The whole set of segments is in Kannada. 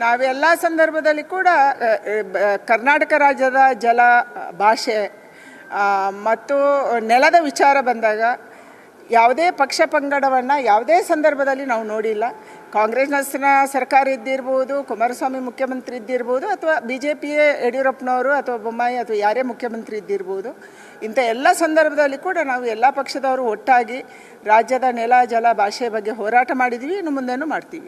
ನಾವೆಲ್ಲ ಸಂದರ್ಭದಲ್ಲಿ ಕೂಡ ಕರ್ನಾಟಕ ರಾಜ್ಯದ ಜಲ, ಭಾಷೆ ಮತ್ತು ನೆಲದ ವಿಚಾರ ಬಂದಾಗ ಯಾವುದೇ ಪಕ್ಷ ಪಂಗಡವನ್ನು ಯಾವುದೇ ಸಂದರ್ಭದಲ್ಲಿ ನಾವು ನೋಡಿಲ್ಲ. ಕಾಂಗ್ರೆಸ್ನ ಸರ್ಕಾರ ಇದ್ದಿರ್ಬೋದು, ಕುಮಾರಸ್ವಾಮಿ ಮುಖ್ಯಮಂತ್ರಿ ಇದ್ದಿರ್ಬೋದು, ಅಥವಾ BJP ಯಡಿಯೂರಪ್ಪನವರು ಅಥವಾ ಬೊಮ್ಮಾಯಿ ಅಥವಾ ಯಾರೇ ಮುಖ್ಯಮಂತ್ರಿ ಇದ್ದಿರ್ಬೋದು, ಇಂಥ ಎಲ್ಲ ಸಂದರ್ಭದಲ್ಲಿ ಕೂಡ ನಾವು ಎಲ್ಲ ಪಕ್ಷದವರು ಒಟ್ಟಾಗಿ ರಾಜ್ಯದ ನೆಲ, ಜಲ, ಭಾಷೆ ಬಗ್ಗೆ ಹೋರಾಟ ಮಾಡಿದ್ವಿ, ಇನ್ನು ಮುಂದೆನೂ ಮಾಡ್ತೀವಿ.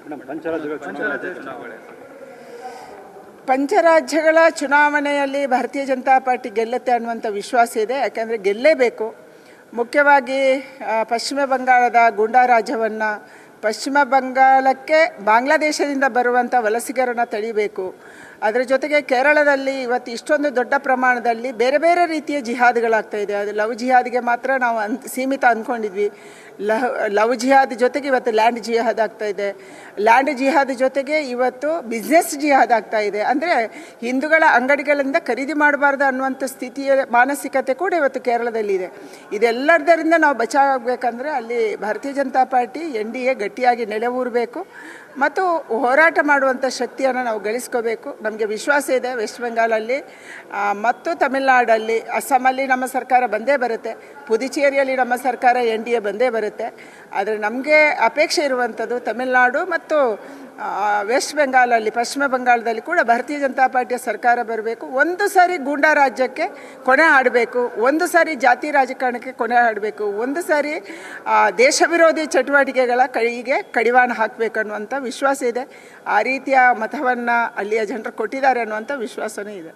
ಪಂಚರಾಜ್ಯಗಳ ಚುನಾವಣೆಯಲ್ಲಿ ಭಾರತೀಯ ಜನತಾ ಪಾರ್ಟಿ ಗೆಲ್ಲುತ್ತೆ ಅನ್ನುವಂಥ ವಿಶ್ವಾಸ ಇದೆ. ಯಾಕೆಂದರೆ ಗೆಲ್ಲೇಬೇಕು. ಮುಖ್ಯವಾಗಿ ಪಶ್ಚಿಮ ಬಂಗಾಳದ ಗೂಂಡಾ ರಾಜ್ಯವನ್ನು, ಪಶ್ಚಿಮ ಬಂಗಾಳಕ್ಕೆ ಬಾಂಗ್ಲಾದೇಶದಿಂದ ಬರುವಂಥ ವಲಸಿಗರನ್ನು ತಡಿಬೇಕು. ಅದರ ಜೊತೆಗೆ ಕೇರಳದಲ್ಲಿ ಇವತ್ತು ಇಷ್ಟೊಂದು ದೊಡ್ಡ ಪ್ರಮಾಣದಲ್ಲಿ ಬೇರೆ ಬೇರೆ ರೀತಿಯ ಜಿಹಾದ್ಗಳಾಗ್ತಾಯಿದೆ. ಅದು ಲವ್ ಜಿಹಾದ್ಗೆ ಮಾತ್ರ ನಾವು ಸೀಮಿತ ಅಂದ್ಕೊಂಡಿದ್ವಿ. ಲವ್ ಜಿಹಾದ್ ಜೊತೆಗೆ ಇವತ್ತು ಲ್ಯಾಂಡ್ ಜಿಹಾದ್ ಆಗ್ತಾಯಿದೆ. ಲ್ಯಾಂಡ್ ಜಿಹಾದ್ ಜೊತೆಗೆ ಇವತ್ತು ಬಿಸ್ನೆಸ್ ಜಿಹಾದ್ ಆಗ್ತಾಯಿದೆ. ಅಂದರೆ ಹಿಂದೂಗಳ ಅಂಗಡಿಗಳಿಂದ ಖರೀದಿ ಮಾಡಬಾರ್ದು ಅನ್ನುವಂಥ ಸ್ಥಿತಿಯ ಮಾನಸಿಕತೆ ಕೂಡ ಇವತ್ತು ಕೇರಳದಲ್ಲಿದೆ. ಇದೆಲ್ಲದರಿಂದ ನಾವು ಬಚಾವಾಗಬೇಕಂದ್ರೆ ಅಲ್ಲಿ ಭಾರತೀಯ ಜನತಾ ಪಾರ್ಟಿ NDA ಗಟ್ಟಿಯಾಗಿ ನೆಲೆಯೂರಬೇಕು ಮತ್ತು ಹೋರಾಟ ಮಾಡುವಂಥ ಶಕ್ತಿಯನ್ನು ನಾವು ಗಳಿಸ್ಕೋಬೇಕು. ನಮಗೆ ವಿಶ್ವಾಸ ಇದೆ ವೆಸ್ಟ್ ಬೆಂಗಾಲಲ್ಲಿ ಮತ್ತು ತಮಿಳುನಾಡಲ್ಲಿ, ಅಸ್ಸಾಮಲ್ಲಿ ನಮ್ಮ ಸರ್ಕಾರ ಬಂದೇ ಬರುತ್ತೆ, ಪುದುಚೇರಿಯಲ್ಲಿ ನಮ್ಮ ಸರ್ಕಾರ NDA ಬಂದೇ ಬರುತ್ತೆ. ಆದರೆ ನಮಗೆ ಅಪೇಕ್ಷೆ ಇರುವಂಥದ್ದು ತಮಿಳುನಾಡು ಮತ್ತು ವೆಸ್ಟ್ ಬೆಂಗಾಲಲ್ಲಿ, ಪಶ್ಚಿಮ ಬಂಗಾಳದಲ್ಲಿ ಕೂಡ ಭಾರತೀಯ ಜನತಾ ಪಾರ್ಟಿಯ ಸರ್ಕಾರ ಬರಬೇಕು. ಒಂದು ಸಾರಿ ಗೂಂಡಾ ರಾಜ್ಯಕ್ಕೆ ಕೊನೆ ಆಡಬೇಕು, ಒಂದು ಸಾರಿ ಜಾತಿ ರಾಜಕಾರಣಕ್ಕೆ ಕೊನೆ ಆಡಬೇಕು, ಒಂದು ಸಾರಿ ದೇಶ ವಿರೋಧಿ ಚಟುವಟಿಕೆಗಳ ಕೈಗೆ ಕಡಿವಾಣ ಹಾಕಬೇಕು ಅನ್ನುವಂಥ ವಿಶ್ವಾಸ ಇದೆ. ಆ ರೀತಿಯ ಮತವನ್ನು ಅಲ್ಲಿಯ ಜನರು ಕೊಟ್ಟಿದ್ದಾರೆ ಅನ್ನುವಂಥ ವಿಶ್ವಾಸವೂ ಇದೆ.